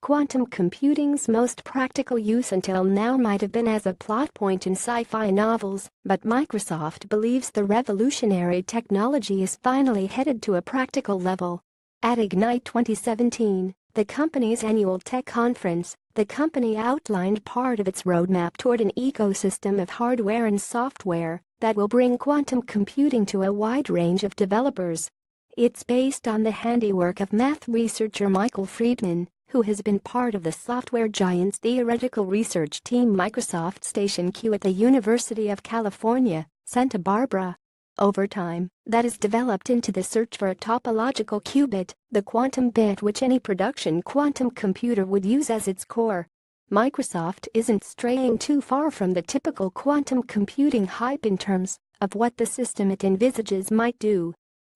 Quantum computing's most practical use until now might have been as a plot point in sci-fi novels, but Microsoft believes the revolutionary technology is finally headed to a practical level. At Ignite 2017, the company's annual tech conference, the company outlined part of its roadmap toward an ecosystem of hardware and software that will bring quantum computing to a wide range of developers. It's based on the handiwork of math researcher Michael Friedman, who has been part of the software giant's theoretical research team Microsoft Station Q at the University of California, Santa Barbara. Over time, that has developed into the search for a topological qubit, the quantum bit which any production quantum computer would use as its core. Microsoft isn't straying too far from the typical quantum computing hype in terms of what the system it envisages might do.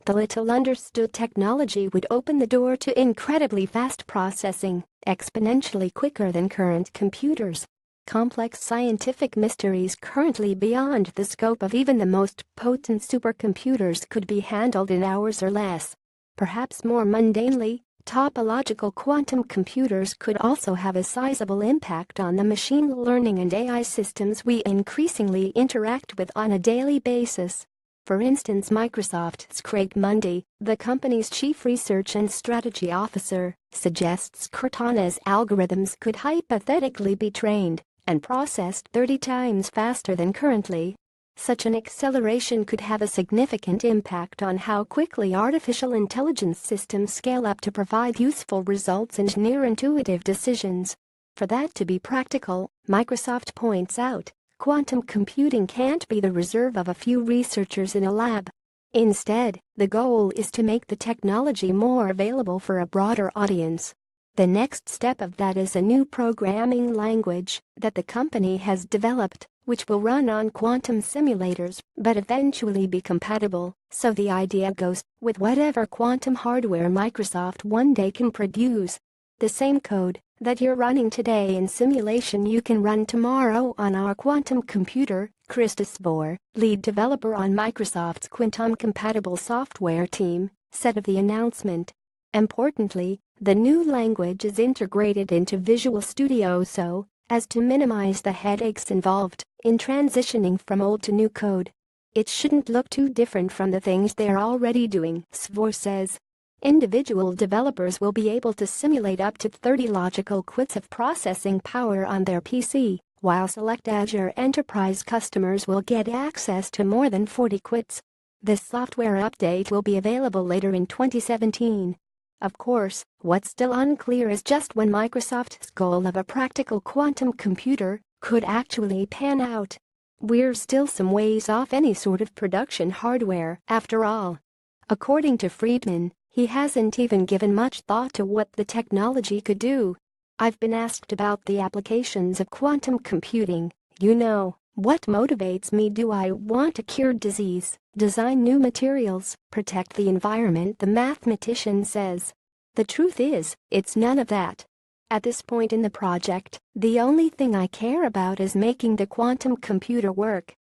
The little understood technology would open the door to incredibly fast processing, exponentially quicker than current computers. Complex scientific mysteries currently beyond the scope of even the most potent supercomputers could be handled in hours or less. Perhaps more mundanely, topological quantum computers could also have a sizable impact on the machine learning and AI systems we increasingly interact with on a daily basis. For instance, Microsoft's Craig Mundie, the company's chief research and strategy officer, suggests Cortana's algorithms could hypothetically be trained and processed 30 times faster than currently. Such an acceleration could have a significant impact on how quickly artificial intelligence systems scale up to provide useful results and near-intuitive decisions. For that to be practical, Microsoft points out, quantum computing can't be the reserve of a few researchers in a lab. Instead, the goal is to make the technology more available for a broader audience. The next step of that is a new programming language that the company has developed, which will run on quantum simulators but eventually be compatible, so the idea goes, with whatever quantum hardware Microsoft one day can produce. The same code that you're running today in simulation you can run tomorrow on our quantum computer, Christos Vor, lead developer on Microsoft's Quantum-compatible software team, said of the announcement. Importantly, the new language is integrated into Visual Studio so as to minimize the headaches involved in transitioning from old to new code. It shouldn't look too different from the things they're already doing, Svor says. Individual developers will be able to simulate up to 30 logical qubits of processing power on their PC, while select Azure Enterprise customers will get access to more than 40 qubits. This software update will be available later in 2017. Of course, what's still unclear is just when Microsoft's goal of a practical quantum computer could actually pan out. We're still some ways off any sort of production hardware, after all. According to Friedman, he hasn't even given much thought to what the technology could do. I've been asked about the applications of quantum computing. You know, what motivates me? Do I want to cure disease, design new materials, protect the environment? The mathematician says. The truth is, it's none of that. At this point in the project, the only thing I care about is making the quantum computer work.